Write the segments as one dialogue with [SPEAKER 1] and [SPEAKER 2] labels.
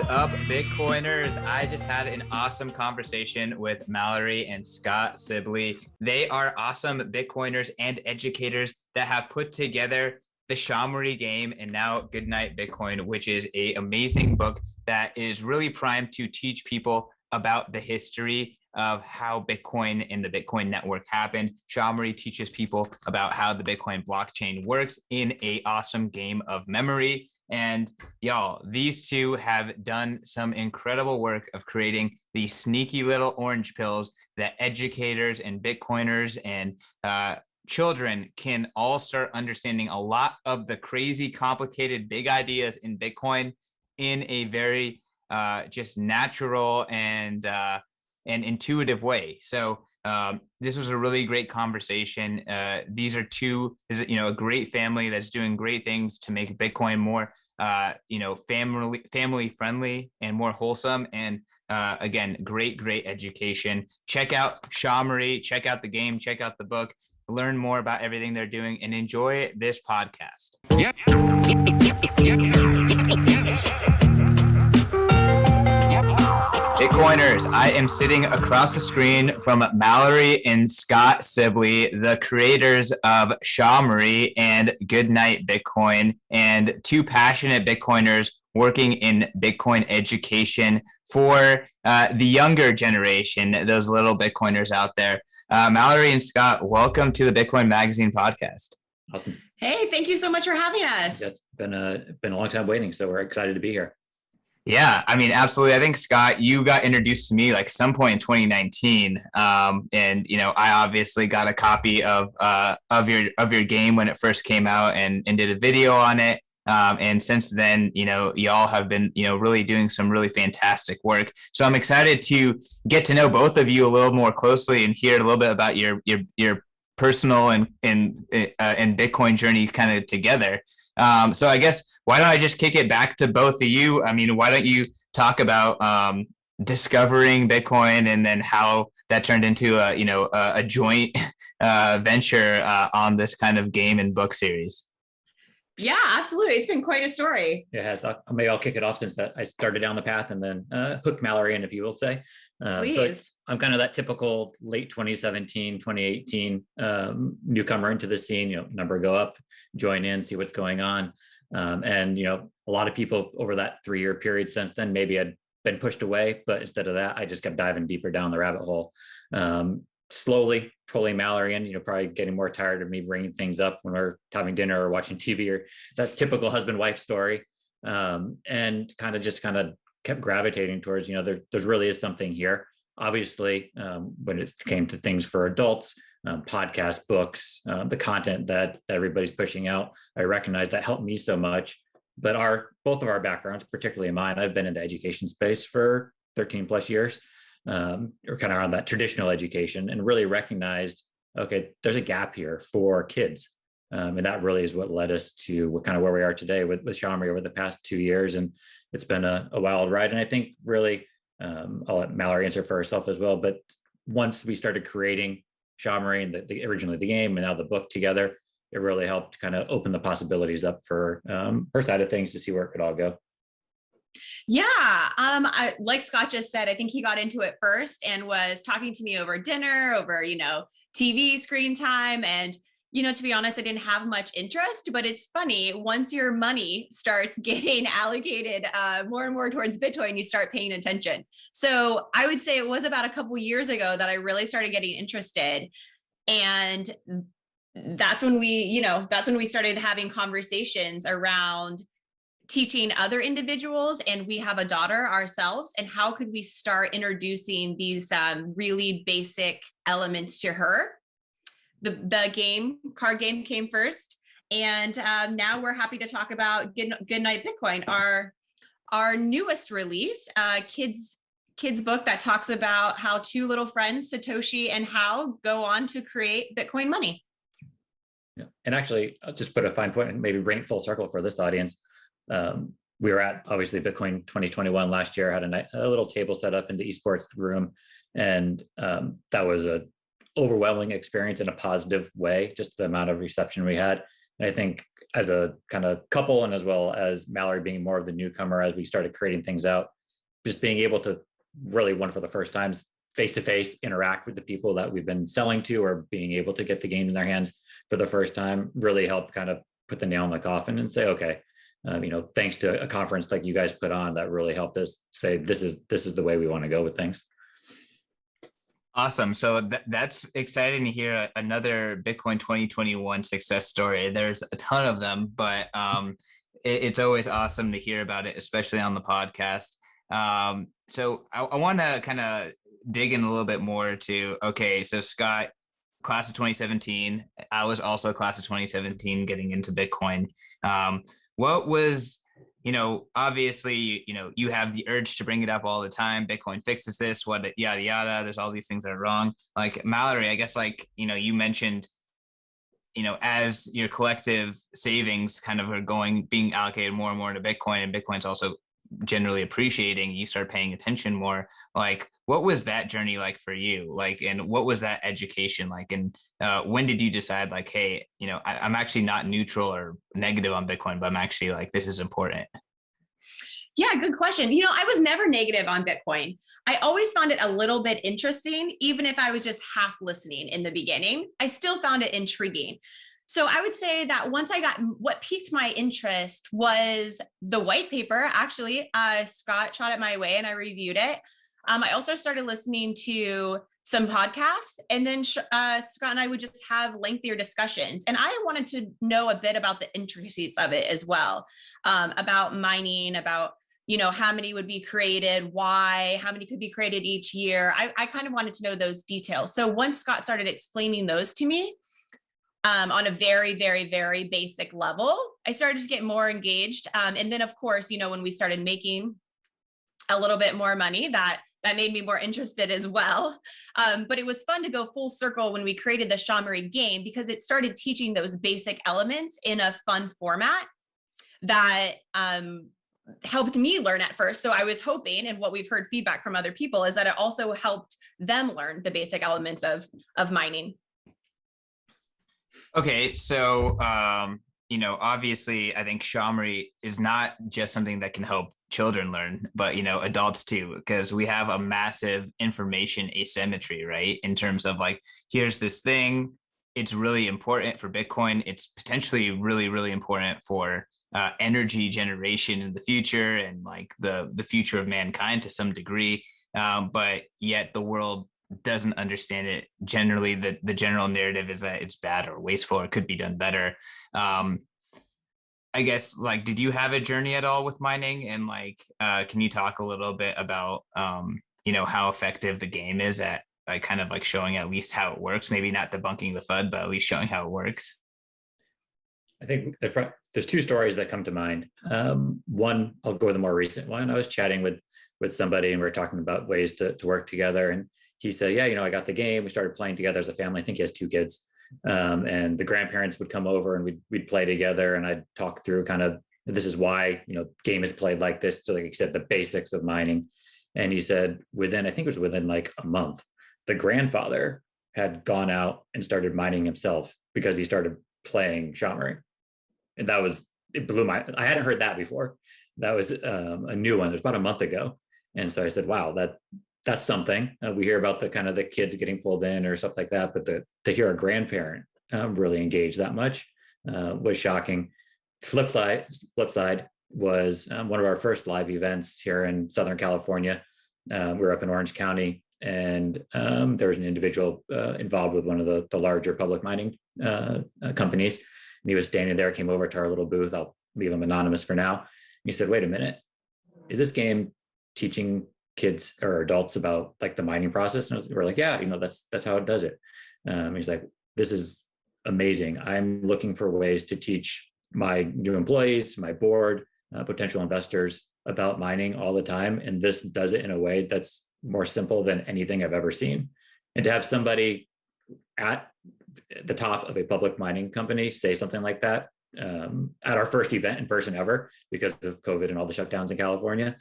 [SPEAKER 1] up, Bitcoiners? I just had an awesome conversation with Mallory and Scott Sibley. They are awesome Bitcoiners and educators that have put together the SHAmory game and now Goodnight Bitcoin, which is an amazing book that is really primed to teach people about the history of how Bitcoin and the Bitcoin network happened. SHAmory teaches people about how the Bitcoin blockchain works in an awesome game of memory. And y'all, these two have done some incredible work of creating these sneaky little orange pills that educators and Bitcoiners and children can all start understanding a lot of the crazy, complicated, big ideas in Bitcoin in a very just natural and intuitive way. So this was a really great conversation. These are a great family that's doing great things to make Bitcoin more, family friendly and more wholesome. And again, great education. Check out SHAmory, check out the game, check out the book, learn more about everything they're doing, and enjoy this podcast. Yep. Bitcoiners, I am sitting across the screen from Mallory and Scott Sibley, the creators of SHAmory and Goodnight Bitcoin, and two passionate Bitcoiners working in Bitcoin education for the younger generation, those little Bitcoiners out there. Mallory and Scott, welcome to the Bitcoin Magazine podcast.
[SPEAKER 2] Awesome.
[SPEAKER 3] Hey, thank you so much for having us.
[SPEAKER 2] It's been a long time waiting, so we're excited to be here.
[SPEAKER 1] Yeah, I mean, absolutely. I think, Scott, you got introduced to me like some point in 2019. And, I obviously got a copy of your game when it first came out and did a video on it. And since then, y'all have been, really doing some really fantastic work. So I'm excited to get to know both of you a little more closely and hear a little bit about your personal and Bitcoin journey kind of together. So I guess, why don't I just kick it back to both of you? I mean, why don't you talk about discovering Bitcoin and then how that turned into a joint venture on this kind of game and book series?
[SPEAKER 3] Yeah, absolutely. It's been quite a story.
[SPEAKER 2] It has. Maybe I'll kick it off since that I started down the path and then hooked Mallory in, if you will say.
[SPEAKER 3] Please.
[SPEAKER 2] So I'm kind of that typical late 2017, 2018 newcomer into the scene, number go up, join in, see what's going on. And a lot of people over that 3-year period since then maybe had been pushed away, but instead of that, I just kept diving deeper down the rabbit hole. Slowly pulling Mallory in, probably getting more tired of me bringing things up when we're having dinner or watching TV, or that typical husband-wife story. And kind of kept gravitating towards, there really is something here. Obviously, when it came to things for adults, podcasts, books, the content that everybody's pushing out, I recognize that helped me so much. But both of our backgrounds, particularly mine, I've been in the education space for 13 plus years, or kind of around that traditional education, and really recognized, okay, there's a gap here for kids. And that really is what led us to where we are today with SHAmory over the past 2 years. And it's been a wild ride. And I think really, I'll let Mallory answer for herself as well. But once we started creating SHAmory and originally the game and now the book together, it really helped kind of open the possibilities up for her side of things to see where it could all go.
[SPEAKER 3] Yeah, like Scott just said, I think he got into it first and was talking to me over dinner, over, TV screen time. And, to be honest, I didn't have much interest, but it's funny, once your money starts getting allocated more and more towards Bitcoin, you start paying attention. So I would say it was about a couple years ago that I really started getting interested. And that's when we started having conversations around teaching other individuals, and we have a daughter ourselves, and how could we start introducing these really basic elements to her. The card game came first, and now we're happy to talk about Goodnight Bitcoin, our newest release, kids book that talks about how two little friends, Satoshi and Xiao, go on to create Bitcoin money.
[SPEAKER 2] Yeah. And actually, I'll just put a fine point and maybe bring it full circle for this audience. We were at obviously Bitcoin 2021 last year, had a little table set up in the esports room. And that was a overwhelming experience in a positive way, just the amount of reception we had. And I think as a kind of couple, and as well as Mallory being more of the newcomer as we started creating things out, just being able to really, one for the first times, face-to-face interact with the people that we've been selling to, or being able to get the game in their hands for the first time, really helped kind of put the nail in the coffin and say, okay, thanks to a conference like you guys put on, that really helped us say, this is the way we want to go with things.
[SPEAKER 1] Awesome. So that's exciting to hear another Bitcoin 2021 success story. There's a ton of them, but it's always awesome to hear about it, especially on the podcast. So I want to kind of dig in a little bit more to, okay, so Scott, class of 2017, I was also class of 2017 getting into Bitcoin. What was, obviously, you have the urge to bring it up all the time. Bitcoin fixes this, what, yada, yada. There's all these things that are wrong. Like Mallory, I guess, like, you mentioned, as your collective savings kind of are being allocated more and more into Bitcoin, and Bitcoin's also generally appreciating, you start paying attention more. Like, what was that journey like for you? Like, and what was that education like? And when did you decide, like, hey, I'm actually not neutral or negative on Bitcoin, but I'm actually like, this is important?
[SPEAKER 3] Yeah, good question. I was never negative on Bitcoin. I always found it a little bit interesting, even if I was just half listening in the beginning. I still found it intriguing. So I would say that once what piqued my interest was the white paper. Actually, Scott shot it my way and I reviewed it. I also started listening to some podcasts, and then Scott and I would just have lengthier discussions. And I wanted to know a bit about the intricacies of it as well, about mining, about how many would be created, why, how many could be created each year. I kind of wanted to know those details. So once Scott started explaining those to me, on a very, very, very basic level, I started to get more engaged. And then, of course, when we started making a little bit more money, that made me more interested as well. But it was fun to go full circle when we created the SHAmory game, because it started teaching those basic elements in a fun format that helped me learn at first. So I was hoping, and what we've heard feedback from other people is that it also helped them learn the basic elements of mining.
[SPEAKER 1] Okay, so obviously, I think SHAmory is not just something that can help children learn, but adults too, because we have a massive information asymmetry, right? In terms of, like, here's this thing, it's really important for Bitcoin, it's potentially really, really important for energy generation in the future, and like the future of mankind to some degree, but yet the world doesn't understand it. Generally, the general narrative is that it's bad or wasteful or could be done better. I guess, like, did you have a journey at all with mining? And like, can you talk a little bit about how effective the game is at, like, kind of like showing at least how it works? Maybe not debunking the FUD, but at least showing how it works.
[SPEAKER 2] I think there's two stories that come to mind. One, I'll go with the more recent one. I was chatting with somebody, and we were talking about ways to work together, and he said, yeah, I got the game. We started playing together as a family. I think he has 2 kids. And the grandparents would come over and we'd play together, and I'd talk through kind of, this is why, game is played like this. So, like you said, the basics of mining. And he said I think it was within like a month, the grandfather had gone out and started mining himself because he started playing SHAmory. And it blew I hadn't heard that before. That was a new one. It was about a month ago. And so I said, wow, that's something. We hear about the kind of the kids getting pulled in or stuff like that, but to hear a grandparent really engage that much was shocking. Flipside was one of our first live events here in Southern California. We were up in Orange County, and there was an individual involved with one of the larger public mining companies. And he was standing there, came over to our little booth. I'll leave him anonymous for now. He said, wait a minute, is this game teaching kids or adults about like the mining process? And we're like, yeah, that's how it does it. He's like, this is amazing. I'm looking for ways to teach my new employees, my board, potential investors about mining all the time. And this does it in a way that's more simple than anything I've ever seen. And to have somebody at the top of a public mining company say something like that at our first event in person ever, because of COVID and all the shutdowns in California,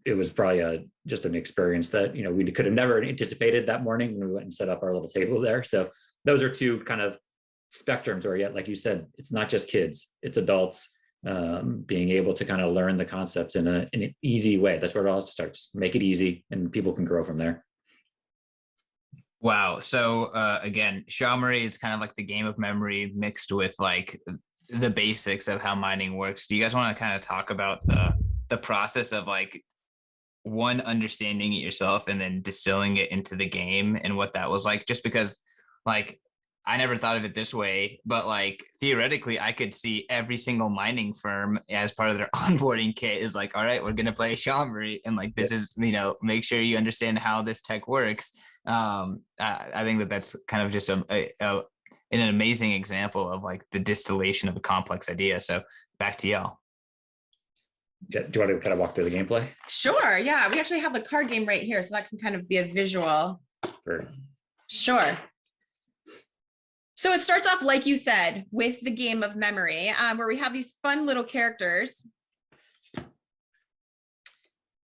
[SPEAKER 2] it was probably just an experience that we could have never anticipated that morning when we went and set up our little table there. So those are 2 kind of spectrums where, yet, like you said, it's not just kids, it's adults. being able to kind of learn the concepts in an easy way. That's where it all starts. Make it easy, and people can grow from there.
[SPEAKER 1] Wow. So again, SHAmory is kind of like the game of memory mixed with like the basics of how mining works. Do you guys want to kind of talk about the process of like one, understanding it yourself and then distilling it into the game and what that was like? Just because like I never thought of it this way, but like theoretically, I could see every single mining firm as part of their onboarding kit is like, all right, we're gonna play SHAmory, and like this is, you know, make sure you understand how this tech works. I think that that's kind of just an amazing example of like the distillation of a complex idea. So back to y'all.
[SPEAKER 2] Yeah, do you want to kind of walk through the gameplay?
[SPEAKER 3] Sure. Yeah, we actually have the card game right here, so that can kind of be a visual. Sure. So it starts off, like you said, with the game of memory, where we have these fun little characters,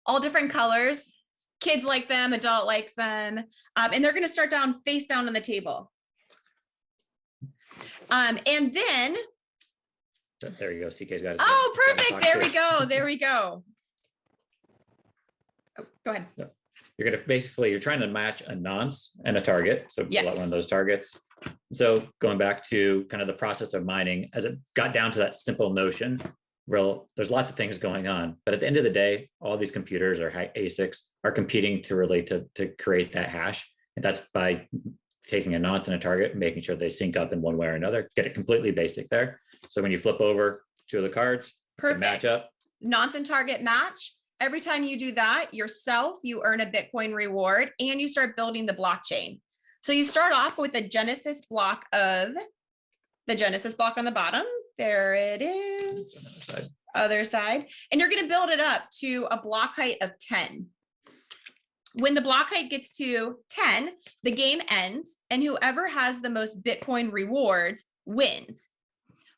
[SPEAKER 3] all different colors. Kids like them, adult likes them, and they're going to start down face down on the table. And then,
[SPEAKER 2] there you go. CK's got it.
[SPEAKER 3] Oh, perfect. There we go. There we go. Oh, go ahead.
[SPEAKER 2] You're going to basically, you're trying to match a nonce and a target. So
[SPEAKER 3] yes.
[SPEAKER 2] Pull out one of those targets. So going back to kind of the process of mining, as it got down to that simple notion, well, there's lots of things going on, but at the end of the day, all these computers or ASICs are competing to relate to create that hash. And that's by taking a nonce and a target and making sure they sync up in one way or another, get it completely basic there. So when you flip over two of the cards, match up.
[SPEAKER 3] Nonce and target match. Every time you do that yourself, you earn a Bitcoin reward and you start building the blockchain. So you start off with the Genesis block on the bottom. There it is. Other side. And you're going to build it up to a block height of 10. When the block height gets to 10, the game ends and whoever has the most Bitcoin rewards wins.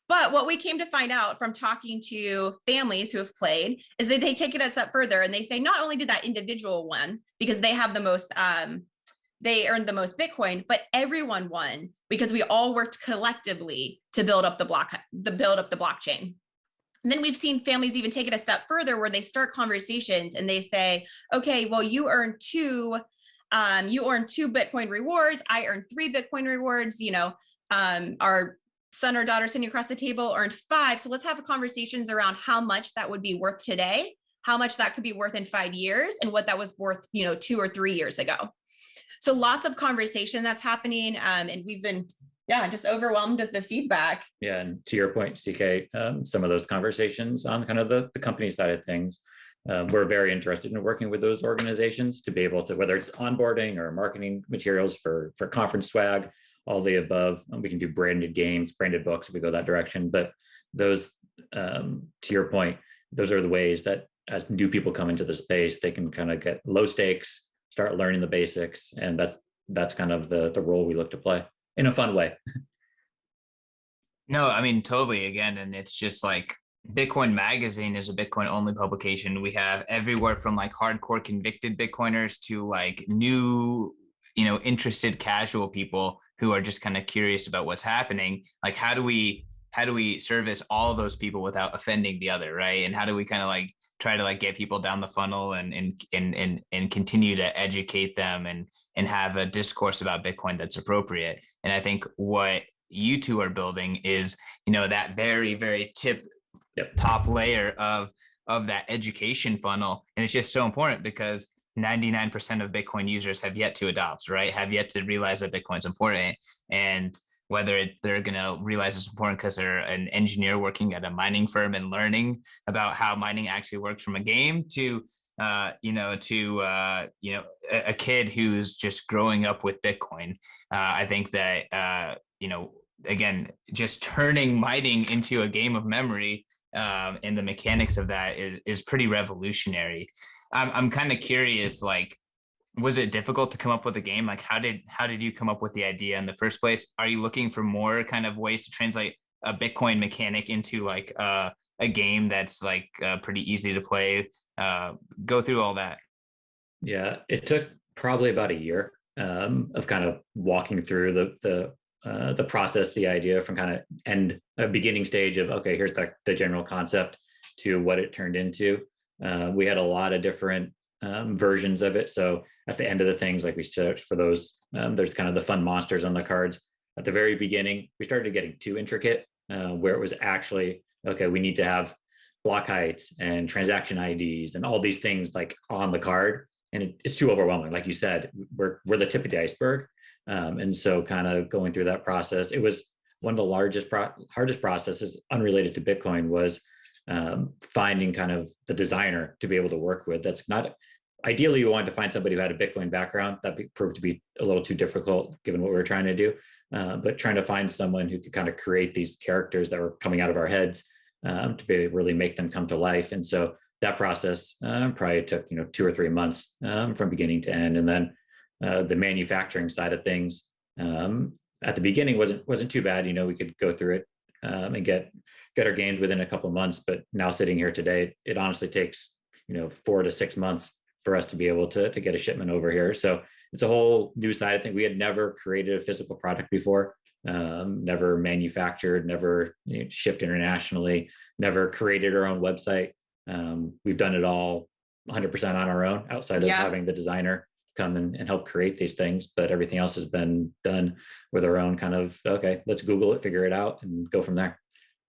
[SPEAKER 3] But what we came to find out from talking to families who have played is that they take it a step further and they say not only did that individual win because they have the most, they earned the most Bitcoin, but everyone won because we all worked collectively to build up the blockchain. And then we've seen families even take it a step further where they start conversations and they say, okay, well, you earned two Bitcoin rewards. I earned 3 Bitcoin rewards. You know, our son or daughter sitting across the table earned 5. So let's have conversations around how much that would be worth today, how much that could be worth in 5 years, and what that was worth, 2 or 3 years ago. So lots of conversation that's happening. And we've been, just overwhelmed with the feedback.
[SPEAKER 2] Yeah. And to your point, CK, some of those conversations on kind of the company side of things, we're very interested in working with those organizations to be able to, whether it's onboarding or marketing materials for conference swag, all the above. We can do branded games, branded books if we go that direction. But those, to your point, those are the ways that as new people come into the space, they can kind of get low stakes, start learning the basics. And that's kind of the role we look to play in a fun way.
[SPEAKER 1] No, I mean, totally. Again, and it's just like Bitcoin Magazine is a Bitcoin only publication. We have everywhere from like hardcore convicted Bitcoiners to like new, interested casual people who are just kind of curious about what's happening. Like, how do we service all of those people without offending the other, right? And how do we kind of like try to like get people down the funnel and continue to educate them and have a discourse about Bitcoin that's appropriate. And I think what you two are building is, that very, very top layer of that education funnel. And it's just so important because 99% of Bitcoin users have yet to adopt, right? Have yet to realize that Bitcoin's important. And whether they're going to realize it's important because they're an engineer working at a mining firm and learning about how mining actually works from a game to, a kid who's just growing up with Bitcoin. I think that, again, just turning mining into a game of memory and the mechanics of that is pretty revolutionary. I'm kind of curious, like, was it difficult to come up with a game? Like, how did you come up with the idea in the first place? Are you looking for more kind of ways to translate a Bitcoin mechanic into like a game that's like pretty easy to play? Go through all that.
[SPEAKER 2] Yeah, it took probably about a year of kind of walking through the the process, the idea from kind of end a beginning stage of, okay, here's the general concept to what it turned into. We had a lot of different versions of it. So at the end of the things, like we searched for those, there's kind of the fun monsters on the cards. At the very beginning, we started getting too intricate, where it was actually, okay, we need to have block heights and transaction IDs and all these things like on the card. And it's too overwhelming. Like you said, we're the tip of the iceberg. And so kind of going through that process, it was one of the hardest processes unrelated to Bitcoin was finding kind of the designer to be able to work with. That's not, ideally you wanted to find somebody who had a Bitcoin background. That proved to be a little too difficult given what we were trying to do. But trying to find someone who could kind of create these characters that were coming out of our heads to be able to really make them come to life. And so that process probably took 2 or 3 months from beginning to end. And then the manufacturing side of things at the beginning wasn't too bad. We could go through it and get our games within a couple of months. But now sitting here today, it honestly takes 4 to 6 months for us to be able to get a shipment over here. So it's a whole new side. I think we had never created a physical product before, never manufactured, never shipped internationally, never created our own website. We've done it all 100% on our own outside of having the designer come and help create these things. But everything else has been done with our own kind of, okay, let's Google it, figure it out and go from there.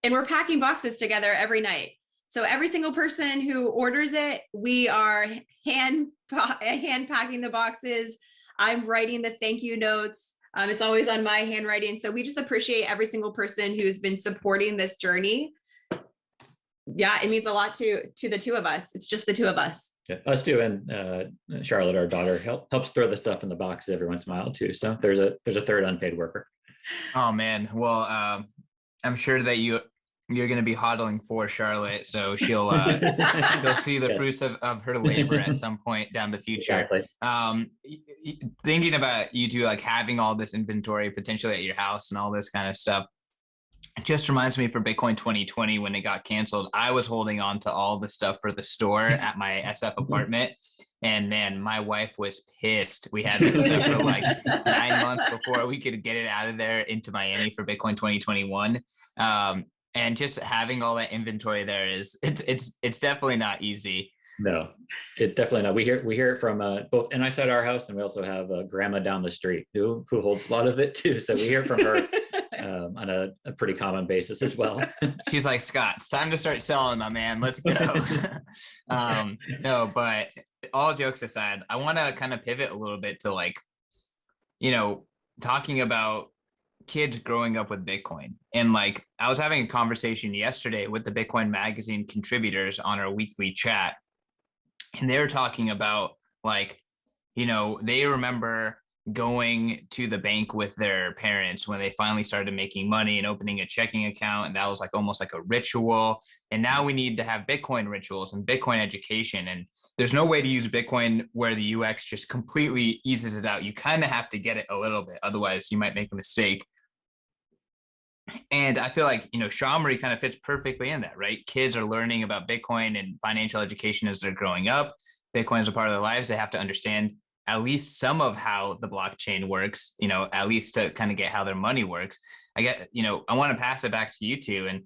[SPEAKER 3] And we're packing boxes together every night. So every single person who orders it, we are hand packing the boxes. I'm writing the thank you notes. It's always on my handwriting. So we just appreciate every single person who's been supporting this journey. Yeah, it means a lot to the two of us. It's just the two of us.
[SPEAKER 2] Yeah, us too. And Charlotte, our daughter, helps throw the stuff in the box every once in a while too. So there's a third unpaid worker.
[SPEAKER 1] Oh man. Well, I'm sure that you're going to be hodling for Charlotte, so she'll see the fruits of her labor at some point down the future.
[SPEAKER 2] Exactly.
[SPEAKER 1] Thinking about you two, like having all this inventory potentially at your house and all this kind of stuff, it just reminds me for Bitcoin 2020 when it got canceled, I was holding on to all the stuff for the store at my SF apartment. And man, my wife was pissed. We had this stuff for like 9 months before we could get it out of there into Miami for Bitcoin 2021. And just having all that inventory there it's definitely not easy.
[SPEAKER 2] No, it's definitely not. We hear it from both inside our house, and we also have a grandma down the street who holds a lot of it too. So we hear from her on a pretty common basis as well.
[SPEAKER 1] She's like, Scott, it's time to start selling, my man. Let's go. No, but all jokes aside, I want to kind of pivot a little bit to like, talking about kids growing up with Bitcoin. And like, I was having a conversation yesterday with the Bitcoin Magazine contributors on our weekly chat. And they were talking about like, they remember going to the bank with their parents when they finally started making money and opening a checking account. And that was like almost like a ritual. And now we need to have Bitcoin rituals and Bitcoin education. And there's no way to use Bitcoin where the UX just completely eases it out. You kind of have to get it a little bit. Otherwise you might make a mistake. And I feel like, SHAmory kind of fits perfectly in that, right? Kids are learning about Bitcoin and financial education as they're growing up. Bitcoin is a part of their lives. They have to understand at least some of how the blockchain works, at least to kind of get how their money works. I want to pass it back to you two. And,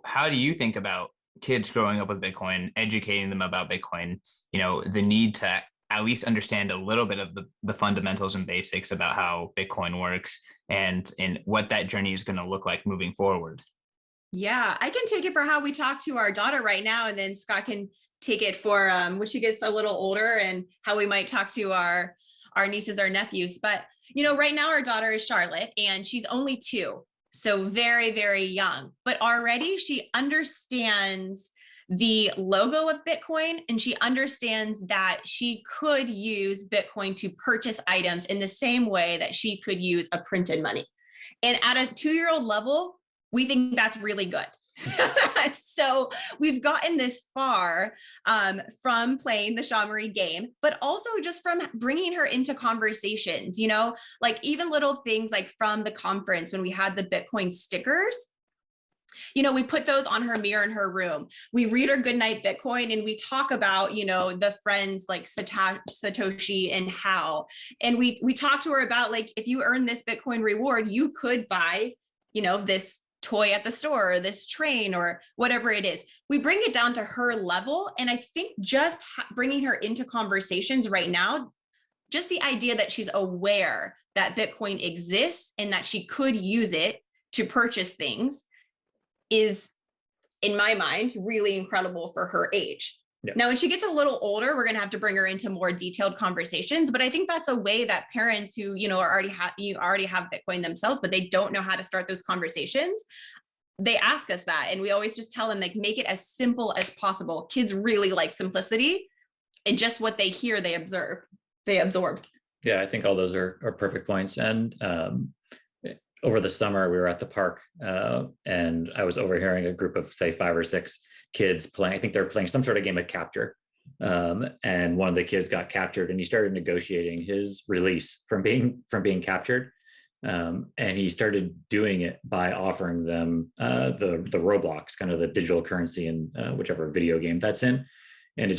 [SPEAKER 1] how do you think about kids growing up with Bitcoin, educating them about Bitcoin, the need to at least understand a little bit of the fundamentals and basics about how Bitcoin works and what that journey is going to look like moving forward?
[SPEAKER 3] Yeah, I can take it for how we talk to our daughter right now, and then Scott can take it for when she gets a little older and how we might talk to our nieces or nephews. But, right now our daughter is Charlotte and she's only 2. So very, very young, but already she understands the logo of Bitcoin, and she understands that she could use Bitcoin to purchase items in the same way that she could use a printed money. And at a 2-year-old level, we think that's really good. So we've gotten this far from playing the SHAmory game, but also just from bringing her into conversations, like even little things like from the conference when we had the Bitcoin stickers. We put those on her mirror in her room. We read her Goodnight Bitcoin, and we talk about, the friends like Satoshi and How. And we talk to her about, like, if you earn this Bitcoin reward, you could buy, this toy at the store, or this train, or whatever it is. We bring it down to her level. And I think just bringing her into conversations right now, just the idea that she's aware that Bitcoin exists and that she could use it to purchase things is, in my mind, really incredible for her age.
[SPEAKER 2] Yeah.
[SPEAKER 3] Now, when she gets a little older, we're going to have to bring her into more detailed conversations. But I think that's a way that parents who, already have Bitcoin themselves, but they don't know how to start those conversations, they ask us that. And we always just tell them, like, make it as simple as possible. Kids really like simplicity, and just what they hear, they absorb.
[SPEAKER 2] Yeah, I think all those are perfect points. And over the summer, we were at the park, and I was overhearing a group of, say, 5 or 6 kids playing. I think they're playing some sort of game of capture. And one of the kids got captured, and he started negotiating his release from being captured. And he started doing it by offering them the Roblox, kind of the digital currency in whichever video game that's in. And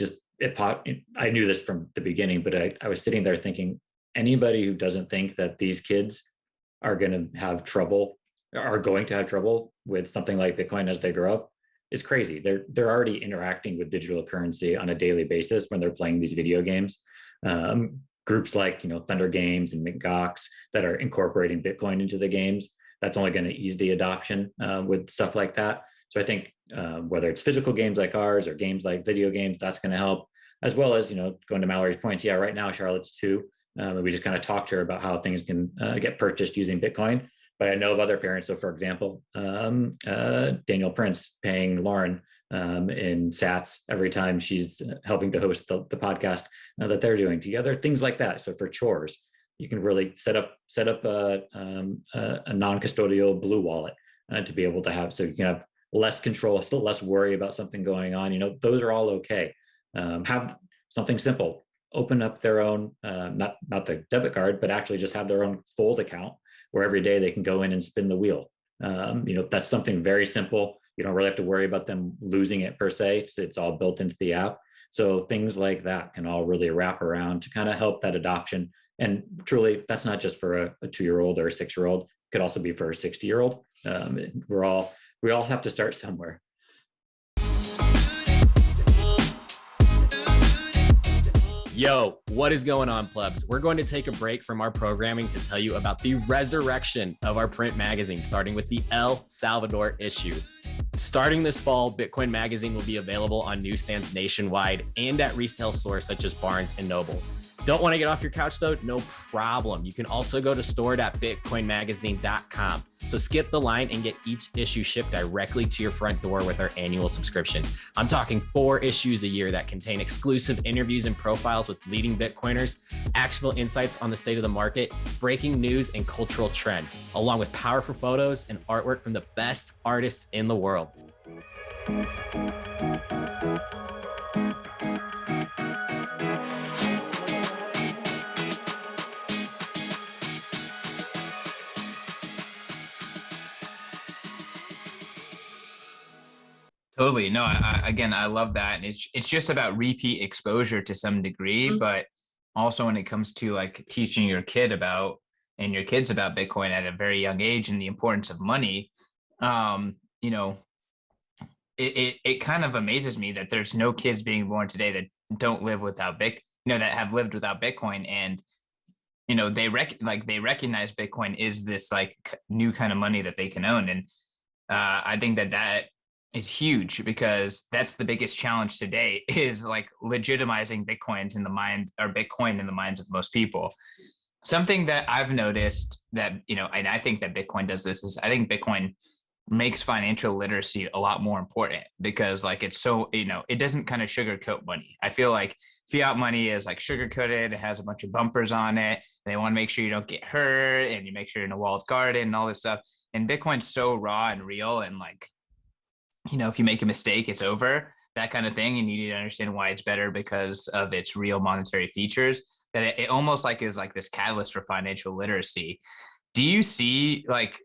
[SPEAKER 2] I knew this from the beginning, but I was sitting there thinking, anybody who doesn't think that these kids are going to have trouble with something like Bitcoin as they grow up is crazy. They're already interacting with digital currency on a daily basis when they're playing these video games. Groups like, Thunder Games and McGox that are incorporating Bitcoin into the games, that's only going to ease the adoption with stuff like that. So I think whether it's physical games like ours or games like video games, that's going to help, as well as, going to Mallory's points. Yeah, right now Charlotte's 2. And we just kind of talked to her about how things can get purchased using Bitcoin. But I know of other parents. So, for example, Daniel Prince paying Lauren in sats every time she's helping to host the podcast that they're doing together, things like that. So for chores, you can really set up a non-custodial Blue Wallet to be able to have, so you can have less control, still less worry about something going on. Those are all okay. Have something simple. Open up their own, not the debit card, but actually just have their own Fold account where every day they can go in and spin the wheel. That's something very simple. You don't really have to worry about them losing it per se. It's all built into the app. So things like that can all really wrap around to kind of help that adoption. And truly, that's not just for a 2-year-old or a 6-year-old. It could also be for a 60-year-old. We all have to start somewhere.
[SPEAKER 4] Yo, what is going on, plebs? We're going to take a break from our programming to tell you about the resurrection of our print magazine, starting with the El Salvador issue. Starting this fall, Bitcoin Magazine will be available on newsstands nationwide and at retail stores such as Barnes & Noble. Don't want to get off your couch though? No problem. You can also go to store.bitcoinmagazine.com. So skip the line and get each issue shipped directly to your front door with our annual subscription. I'm talking 4 issues a year that contain exclusive interviews and profiles with leading Bitcoiners, actionable insights on the state of the market, breaking news and cultural trends, along with powerful photos and artwork from the best artists in the world.
[SPEAKER 1] Totally. No, I love that. And it's just about repeat exposure to some degree, but also when it comes to like teaching your kids about Bitcoin at a very young age and the importance of money, it kind of amazes me that there's no kids being born today that don't live without that have lived without Bitcoin. And, they recognize Bitcoin is this like new kind of money that they can own. And I think that is huge, because that's the biggest challenge today, is like legitimizing Bitcoin in the minds of most people. Something that I've noticed that, and I think that Bitcoin does this, is I think Bitcoin makes financial literacy a lot more important, because like it's so, it doesn't kind of sugarcoat money. I feel like fiat money is like sugarcoated. It has a bunch of bumpers on it. And they want to make sure you don't get hurt, and you make sure you're in a walled garden and all this stuff. And Bitcoin's so raw and real, and like, if you make a mistake, it's over, that kind of thing. And you need to understand why it's better because of its real monetary features, that it almost like is like this catalyst for financial literacy. Do you see like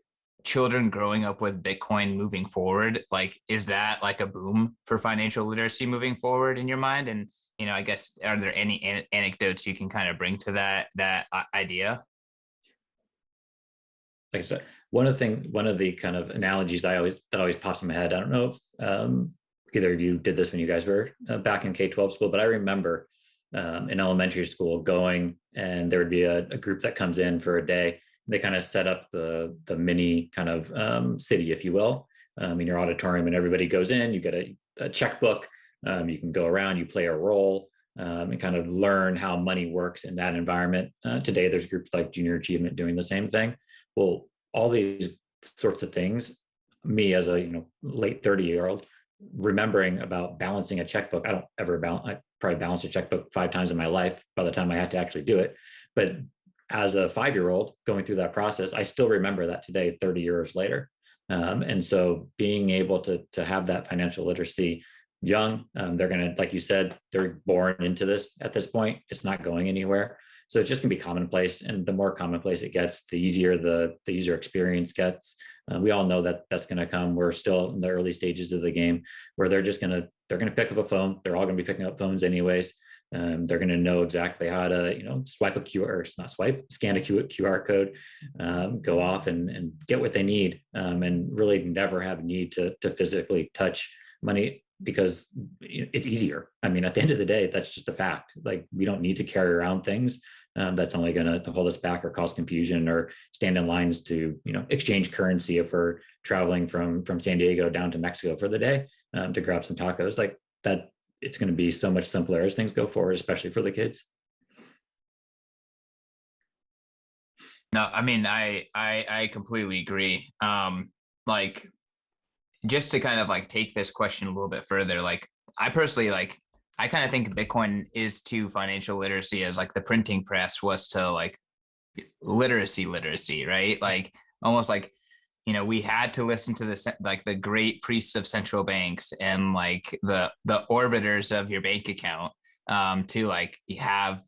[SPEAKER 1] children growing up with Bitcoin moving forward, like, is that like a boom for financial literacy moving forward in your mind? And, I guess, are there any anecdotes you can kind of bring to that idea?
[SPEAKER 2] Like I said, one of the kind of analogies that always pops in my head. I don't know if either of you did this when you guys were back in K-12 school, but I remember in elementary school going, and there would be a group that comes in for a day. They kind of set up the mini kind of city, if you will, in your auditorium, and everybody goes in. You get a checkbook. You can go around. You play a role. And kind of learn how money works in that environment. Today, there's groups like Junior Achievement doing the same thing. Well, all these sorts of things, me as a late 30-year-old, remembering about balancing a checkbook. I don't ever balance. I probably balanced a checkbook 5 times in my life by the time I had to actually do it. But as a 5-year-old going through that process, I still remember that today, 30 years later. And so being able to have that financial literacy young, they're going to, like you said, they're born into this at this point. It's not going anywhere. So it's just going to be commonplace. And the more commonplace it gets, the easier the user experience gets. We all know that that's going to come. We're still in the early stages of the game where they're going to pick up a phone. They're all going to be picking up phones anyways. They're going to know exactly how to, swipe a QR, or not swipe, scan a QR code, go off and get what they need, and really never have need to physically touch money, because it's easier. I mean, at the end of the day, that's just a fact. Like, we don't need to carry around things that's only going to hold us back or cause confusion, or stand in lines to, exchange currency if we're traveling from San Diego down to Mexico for the day to grab some tacos. Like that, it's going to be so much simpler as things go forward, especially for the kids.
[SPEAKER 1] No, I mean, I completely agree. Like, just to kind of like take this question a little bit further, like, I personally, like, I kind of think Bitcoin is to financial literacy as like the printing press was to like literacy, right? Like, almost like, we had to listen to the great priests of central banks and like the orbiters of your bank account to like have,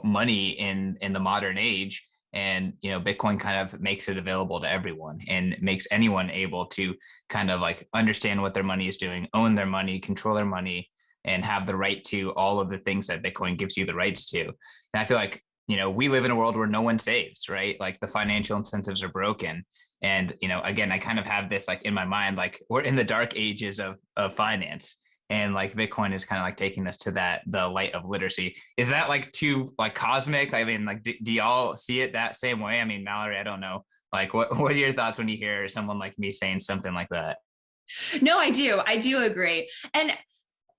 [SPEAKER 1] money in the modern age. And, Bitcoin kind of makes it available to everyone and makes anyone able to kind of like understand what their money is doing, own their money, control their money, and have the right to all of the things that Bitcoin gives you the rights to. And I feel like, we live in a world where no one saves, right? Like, the financial incentives are broken. And, again, I kind of have this like in my mind, like, we're in the dark ages of finance. And like Bitcoin is kind of like taking us to the light of literacy. Is that like too like cosmic? I mean, like, do y'all see it that same way? I mean, Mallory, I don't know. Like, what are your thoughts when you hear someone like me saying something like that?
[SPEAKER 3] No, I do agree. And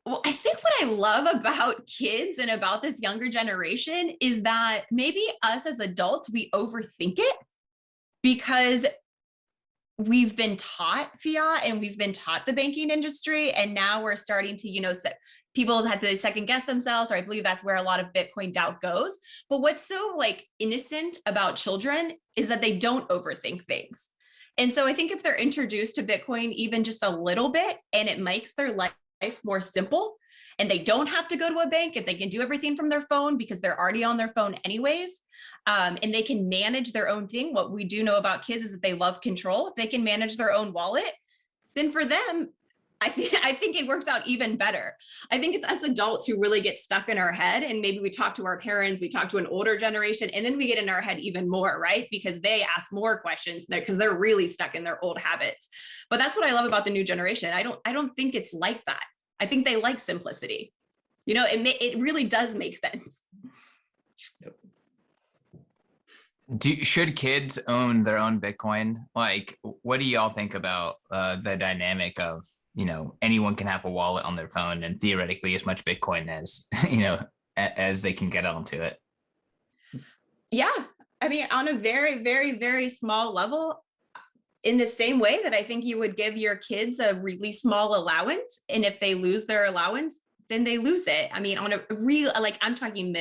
[SPEAKER 3] I think what I love about kids and about this younger generation is that maybe us as adults, we overthink it because we've been taught fiat and we've been taught the banking industry. And now we're starting to, people had to second guess themselves, or I believe that's where a lot of Bitcoin doubt goes. But what's so like innocent about children is that they don't overthink things. And so I think if they're introduced to Bitcoin even just a little bit, and it makes their life more simple, and they don't have to go to a bank, and they can do everything from their phone because they're already on their phone anyways, and they can manage their own thing. What we do know about kids is that they love control. If they can manage their own wallet, then for them, I think it works out even better. I think it's us adults who really get stuck in our head, and maybe we talk to our parents, we talk to an older generation, and then we get in our head even more, right? Because they ask more questions because they're really stuck in their old habits. But that's what I love about the new generation. I don't think it's like that. I think they like simplicity. It really does make sense.
[SPEAKER 2] Yep.
[SPEAKER 1] Should kids own their own Bitcoin? Like, what do y'all think about the dynamic of, anyone can have a wallet on their phone and theoretically as much Bitcoin as, as they can get onto it?
[SPEAKER 3] Yeah. I mean, on a very, very, very small level, in the same way that I think you would give your kids a really small allowance. And if they lose their allowance, then they lose it. I mean, on a real, like, I'm talking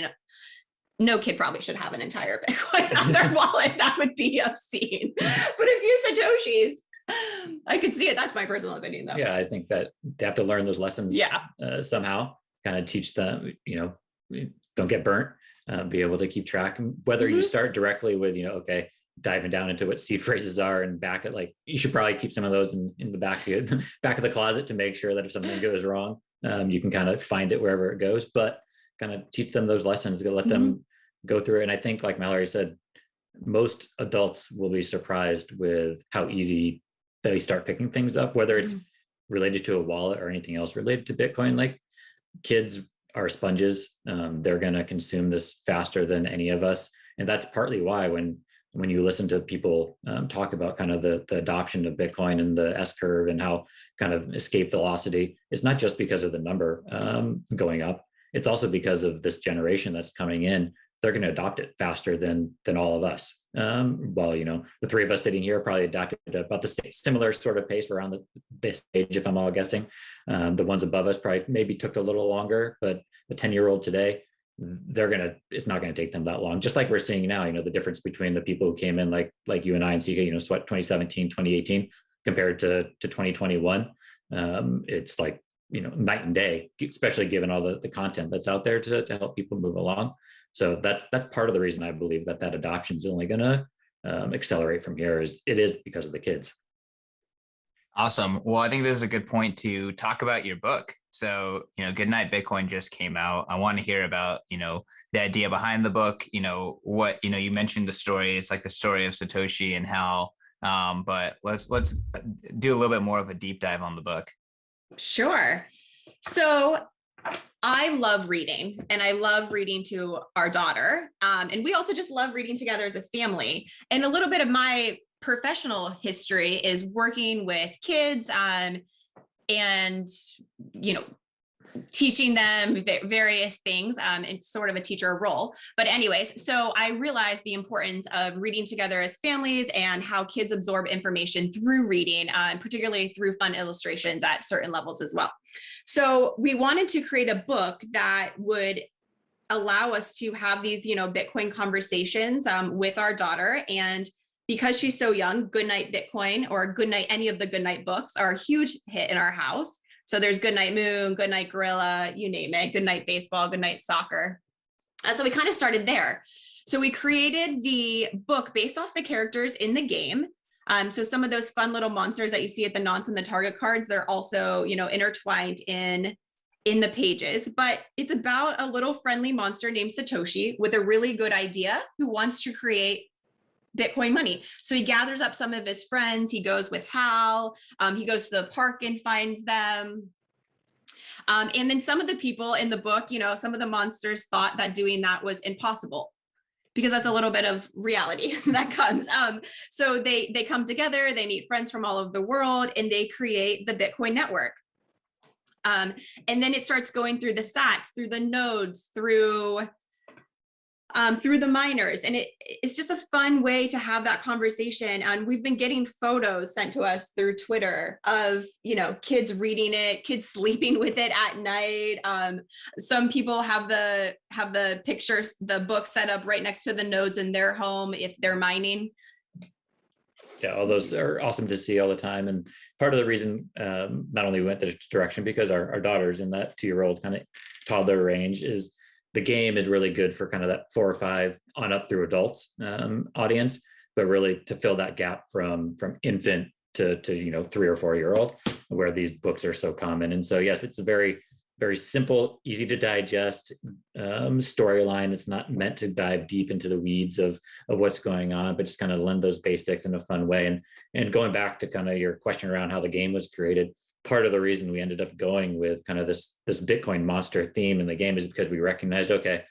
[SPEAKER 3] no kid probably should have an entire Bitcoin on their wallet. That would be obscene. But a few Satoshis, I could see it. That's my personal opinion, though.
[SPEAKER 2] Yeah, I think that they have to learn those lessons somehow, kind of teach them, don't get burnt, be able to keep track. Whether you start directly with, okay, diving down into what seed phrases are and back at, like, you should probably keep some of those in the back of the closet to make sure that if something goes wrong, you can kind of find it wherever it goes, but kind of teach them those lessons, let them go through it. And I think, like Mallory said, most adults will be surprised with how easy they start picking things up, whether it's related to a wallet or anything else related to Bitcoin. Like, kids are sponges. They're going to consume this faster than any of us. And that's partly why when you listen to people talk about kind of the adoption of Bitcoin and the S curve and how kind of escape velocity, it's not just because of the number going up. It's also because of this generation that's coming in. They're going to adopt it faster than all of us. Well, the three of us sitting here probably adopted at about the similar sort of pace around this age, if I'm all guessing. The ones above us probably maybe took a little longer, but the 10-year-old today, it's not going to take them that long. Just like we're seeing now, the difference between the people who came in like you and I and CK, sweat 2017, 2018 compared to 2021. It's like, night and day, especially given all the content that's out there to help people move along. So that's part of the reason I believe that adoption is only going to accelerate from here. Is because of the kids.
[SPEAKER 1] Awesome. Well, I think this is a good point to talk about your book. So, Goodnight Bitcoin just came out. I want to hear about, the idea behind the book, what, you mentioned the story. It's like the story of Satoshi and how, but let's do a little bit more of a deep dive on the book.
[SPEAKER 3] Sure. So I love reading, and I love reading to our daughter. And we also just love reading together as a family. And a little bit of my professional history is working with kids and, teaching them various things. It's sort of a teacher role. But anyways, so I realized the importance of reading together as families and how kids absorb information through reading, particularly through fun illustrations at certain levels as well. So we wanted to create a book that would allow us to have these, Bitcoin conversations with our daughter. And because she's so young, Goodnight Bitcoin or Goodnight, any of the Goodnight books are a huge hit in our house. So there's Goodnight Moon, Goodnight Gorilla, you name it, Goodnight Baseball, Goodnight Soccer. So we kind of started there. So we created the book based off the characters in the game. So some of those fun little monsters that you see at the nonce and the target cards, they're also, intertwined in the pages. But it's about a little friendly monster named Satoshi with a really good idea who wants to create Bitcoin money. So he gathers up some of his friends. He goes with Hal. He goes to the park and finds them. And then some of the people in the book, some of the monsters thought that doing that was impossible, because that's a little bit of reality that comes. So they come together, they meet friends from all over the world, and they create the Bitcoin network. And then it starts going through the sats, through the nodes, through the miners. And it's just a fun way to have that conversation. And we've been getting photos sent to us through Twitter of, kids reading it, kids sleeping with it at night. Some people have the pictures, the book set up right next to the nodes in their home if they're mining.
[SPEAKER 2] Yeah, all those are awesome to see all the time. And part of the reason not only we went this direction because our daughters in that 2-year-old kind of toddler range is the game is really good for kind of that 4 or 5 on up through adults audience, but really to fill that gap from infant to 3 or 4-year-old, where these books are so common. And so, yes, it's a very, very simple, easy to digest storyline. It's not meant to dive deep into the weeds of what's going on, but just kind of lend those basics in a fun way. And going back to kind of your question around how the game was created, part of the reason we ended up going with kind of this Bitcoin monster theme in the game is because we recognized, okay,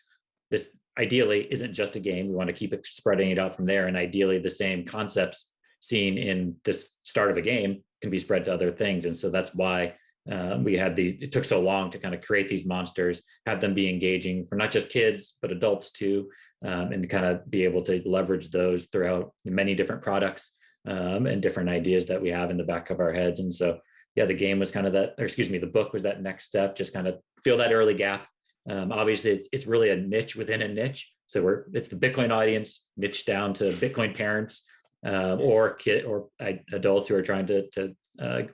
[SPEAKER 2] this ideally isn't just a game. We want to keep it spreading it out from there. And ideally the same concepts seen in this start of a game can be spread to other things. And so that's why it took so long to kind of create these monsters, have them be engaging for not just kids, but adults too, and kind of be able to leverage those throughout many different products and different ideas that we have in the back of our heads. And so, yeah, the game was kind of the book was that next step, just kind of fill that early gap. Obviously, it's really a niche within a niche. So it's the Bitcoin audience niched down to Bitcoin parents or adults who are trying to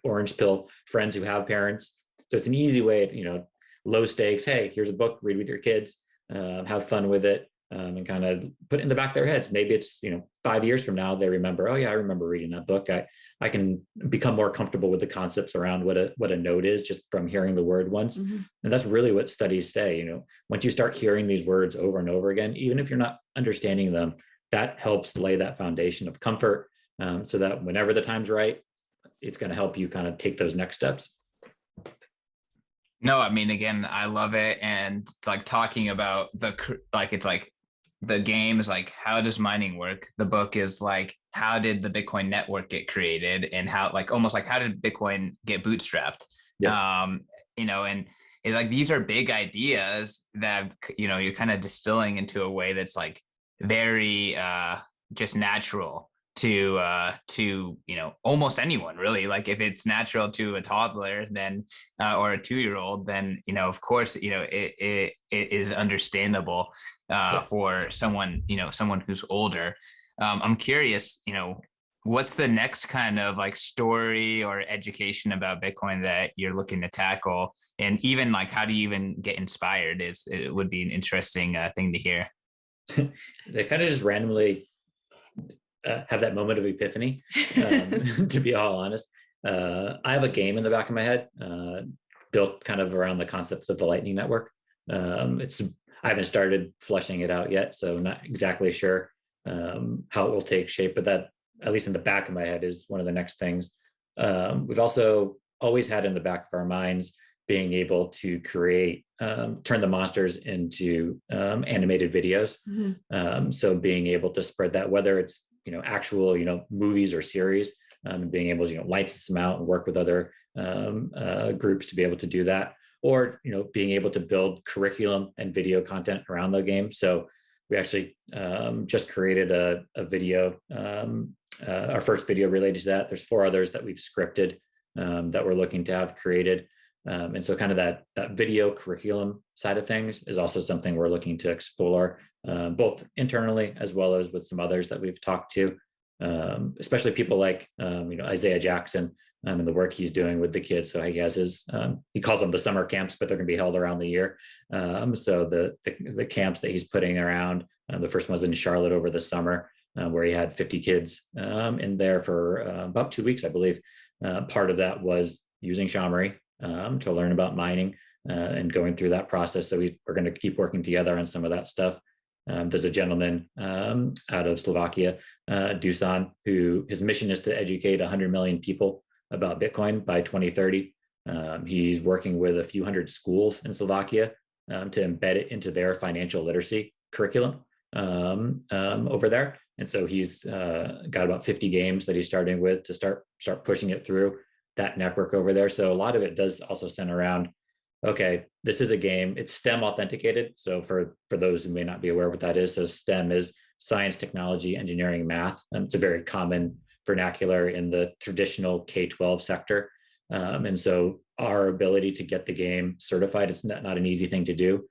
[SPEAKER 2] orange pill friends who have parents. So it's an easy way, low stakes. Hey, here's a book, read with your kids, have fun with it. and kind of put it in the back of their heads. Maybe it's, 5 years from now, they remember, oh yeah, I remember reading that book. I can become more comfortable with the concepts around what a node is just from hearing the word once.
[SPEAKER 3] Mm-hmm.
[SPEAKER 2] And that's really what studies say. Once you start hearing these words over and over again, even if you're not understanding them, that helps lay that foundation of comfort, so that whenever the time's right, it's going to help you kind of take those next steps.
[SPEAKER 1] No, I mean, again, I love it. And like talking about it's like the game is like, how does mining work? The book is like, how did the Bitcoin network get created, and how, like, almost like, how did Bitcoin get bootstrapped?
[SPEAKER 2] Yeah.
[SPEAKER 1] And it's like, these are big ideas that, you're kind of distilling into a way that's like very just natural to almost anyone, really. Like, if it's natural to a toddler, then or a 2-year-old, then of course it is understandable for someone who's older. I'm curious, what's the next kind of like story or education about Bitcoin that you're looking to tackle, and even like, how do you even get inspired? It would be an interesting thing to hear.
[SPEAKER 2] They kind of just randomly have that moment of epiphany, to be all honest. I have a game in the back of my head, built kind of around the concept of the Lightning Network. I haven't started fleshing it out yet, so not exactly sure how it will take shape, but that, at least in the back of my head, is one of the next things. We've also always had in the back of our minds being able to create, turn the monsters into animated videos.
[SPEAKER 3] Mm-hmm.
[SPEAKER 2] So being able to spread that, whether it's actual movies or series, and being able to license them out and work with other groups to be able to do that, or being able to build curriculum and video content around the game. So we actually just created a video, our first video related to that. There's 4 others that we've scripted, that we're looking to have created. And so kind of that video curriculum side of things is also something we're looking to explore, both internally as well as with some others that we've talked to, especially people like Isaiah Jackson, and the work he's doing with the kids. So he has he calls them the summer camps, but they're going to be held around the year. So the camps that he's putting around, the first one was in Charlotte over the summer, where he had 50 kids in there for about 2 weeks, I believe. Part of that was using SHAmory to learn about mining, and going through that process. So we're going to keep working together on some of that stuff. There's a gentleman out of Slovakia, Dusan, who his mission is to educate 100 million people about Bitcoin by 2030. He's working with a few hundred schools in Slovakia to embed it into their financial literacy curriculum over there. And so he's got about 50 games that he's starting with to start pushing it through that network over there. So a lot of it does also center around, okay, this is a game, it's STEM authenticated. So for those who may not be aware what that is, so STEM is science, technology, engineering, math. And it's a very common vernacular in the traditional K-12 sector. And so our ability to get the game certified, it's not an easy thing to do.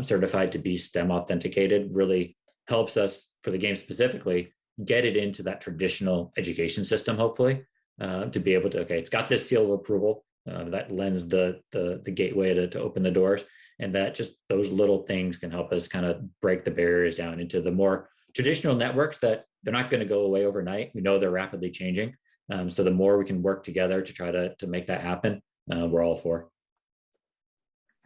[SPEAKER 2] Certified to be STEM authenticated really helps us, for the game specifically, get it into that traditional education system, hopefully, to be able to, okay, it's got this seal of approval that lends the gateway to open the doors. And that just those little things can help us kind of break the barriers down into the more traditional networks that they're not going to go away overnight. We know they're rapidly changing. So the more we can work together to try to make that happen, we're all for.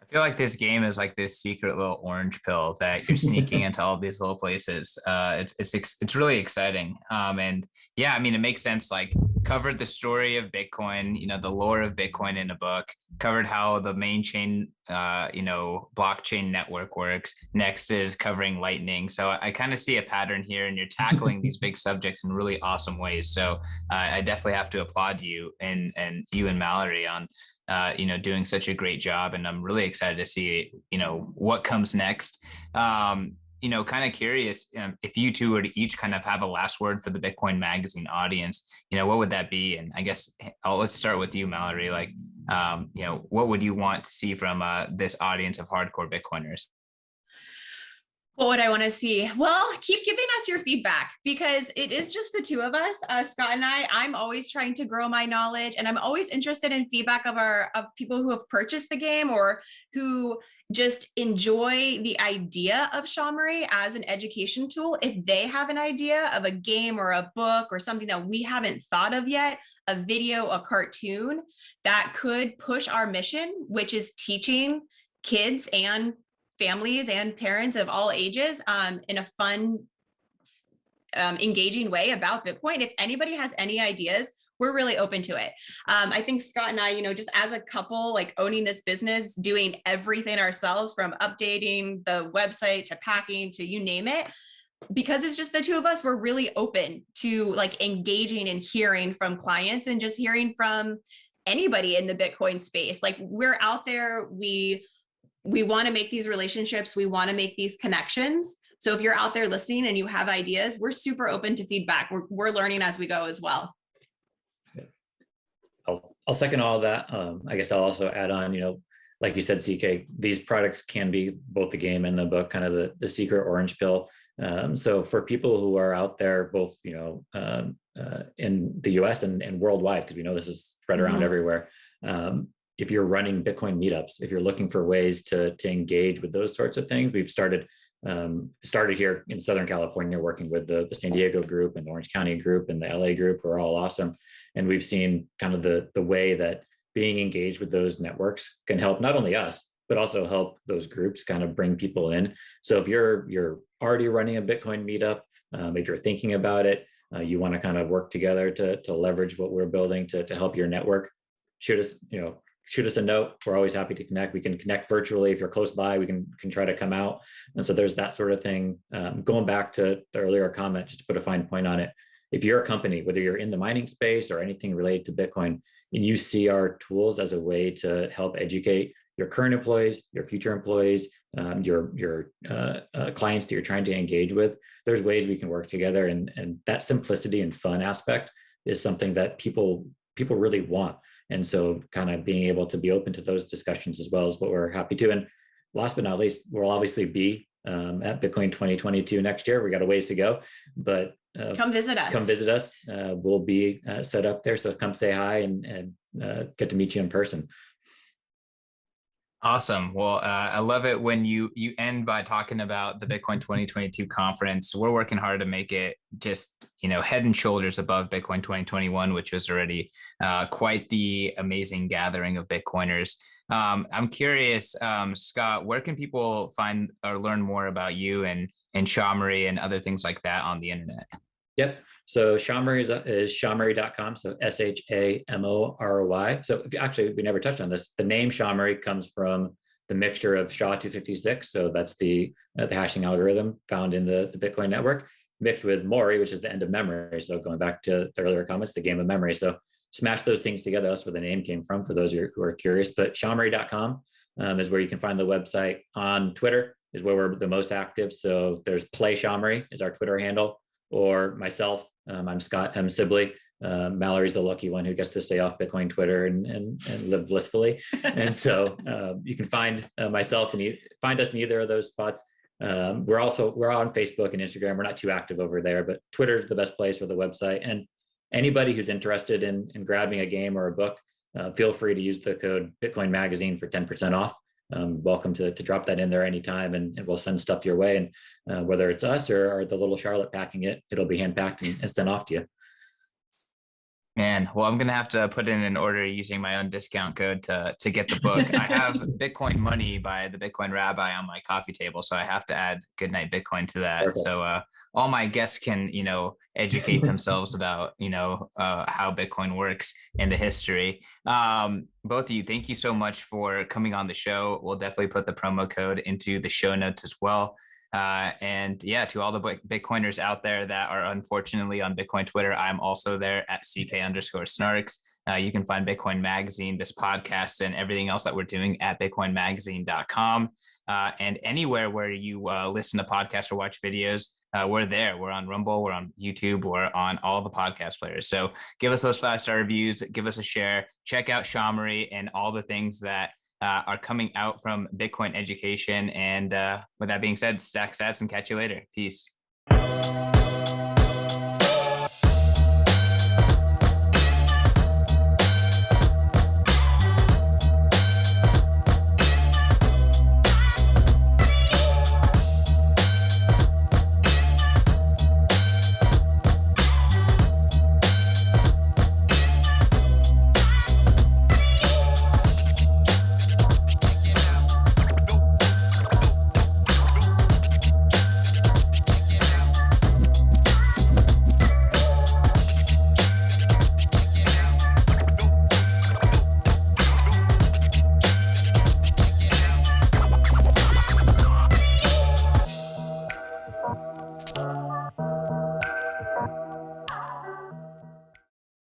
[SPEAKER 1] I feel like this game is like this secret little orange pill that you're sneaking into all these little places. It's really exciting. And yeah, I mean, it makes sense. Like, covered the story of Bitcoin, the lore of Bitcoin in a book, covered how the main chain, blockchain network works. Next is covering Lightning. So I kind of see a pattern here, and you're tackling these big subjects in really awesome ways. So I definitely have to applaud you and you and Mallory on doing such a great job. And I'm really excited to see, what comes next. Kind of curious, if you two were to each kind of have a last word for the Bitcoin Magazine audience, what would that be? And I guess let's start with you, Mallory. Like, what would you want to see from this audience of hardcore Bitcoiners?
[SPEAKER 3] What would I want to see? Well, keep giving us your feedback because it is just the two of us, Scott and I. I'm always trying to grow my knowledge, and I'm always interested in feedback of people who have purchased the game or who just enjoy the idea of SHAmory as an education tool. If they have an idea of a game or a book or something that we haven't thought of yet, a video, a cartoon that could push our mission, which is teaching kids and families and parents of all ages in a fun, engaging way about Bitcoin. If anybody has any ideas, we're really open to it. I think Scott and I, just as a couple, like owning this business, doing everything ourselves from updating the website to packing to you name it, because it's just the two of us, we're really open to like engaging and hearing from clients and just hearing from anybody in the Bitcoin space. Like we're out there, we want to make these relationships. We want to make these connections. So if you're out there listening and you have ideas, we're super open to feedback. We're learning as we go as well.
[SPEAKER 2] I'll second all of that. I guess I'll also add on, like you said, CK, these products can be both the game and the book, kind of the secret orange pill. So for people who are out there, both, in the US and worldwide, because we know this is spread around everywhere. If you're running Bitcoin meetups, if you're looking for ways to engage with those sorts of things, we've started here in Southern California, working with the San Diego group and the Orange County group and the LA group, who are all awesome. And we've seen kind of the way that being engaged with those networks can help not only us, but also help those groups kind of bring people in. So if you're already running a Bitcoin meetup, if you're thinking about it, you want to kind of work together to leverage what we're building to help your network, shoot us a note. We're always happy to connect. We can connect virtually. If you're close by, we can try to come out. And so there's that sort of thing. Going back to the earlier comment, just to put a fine point on it, if you're a company, whether you're in the mining space or anything related to Bitcoin, and you see our tools as a way to help educate your current employees, your future employees, your clients that you're trying to engage with, there's ways we can work together. And that simplicity and fun aspect is something that people really want. And so kind of being able to be open to those discussions as well is what we're happy to. And last but not least, we'll obviously be at Bitcoin 2022 next year. We got a ways to go, but
[SPEAKER 3] come visit us.
[SPEAKER 2] Come visit us. We'll be set up there. So come say hi and get to meet you in person.
[SPEAKER 1] Awesome. Well, I love it when you end by talking about the Bitcoin 2022 conference. We're working hard to make it just, head and shoulders above Bitcoin 2021, which was already quite the amazing gathering of Bitcoiners. I'm curious, Scott, where can people find or learn more about you and SHAmory and other things like that on the internet?
[SPEAKER 2] Yep. So SHAmory is SHAmory.com. So SHAmory. So we never touched on this. The name SHAmory comes from the mixture of SHA-256. So that's the hashing algorithm found in the Bitcoin network, mixed with Mori, which is the end of memory. So going back to the earlier comments, the game of memory. So smash those things together. That's where the name came from, for those who are curious. But SHAmory.com is where you can find the website. On Twitter is where we're the most active. So there's Play SHAmory is our Twitter handle, or myself. I'm Scott M. Sibley. Mallory's the lucky one who gets to stay off Bitcoin Twitter and live blissfully. And so you can find myself and find us in either of those spots. We're on Facebook and Instagram. We're not too active over there, but Twitter is the best place, for the website. And anybody who's interested in grabbing a game or a book, feel free to use the code Bitcoin Magazine for 10% off. Welcome to drop that in there anytime, and we'll send stuff your way. And whether it's us or the little Charlotte packing it, it'll be hand packed and sent off to you.
[SPEAKER 1] Man, well, I'm going to have to put in an order using my own discount code to get the book. I have Bitcoin Money by the Bitcoin Rabbi on my coffee table, so I have to add Goodnight Bitcoin to that. Perfect. So all my guests can, educate themselves about, how Bitcoin works and the history. Both of you, thank you so much for coming on the show. We'll definitely put the promo code into the show notes as well. And yeah, to all the Bitcoiners out there that are unfortunately on Bitcoin Twitter, I'm also there at CK_snarks. You can find Bitcoin Magazine, this podcast, and everything else that we're doing at bitcoinmagazine.com. And anywhere where you listen to podcasts or watch videos, we're there. We're on Rumble, we're on YouTube, we're on all the podcast players. So give us those 5-star reviews, give us a share, check out SHAmory and all the things that are coming out from Bitcoin education. And with that being said, stack sats and catch you later. Peace.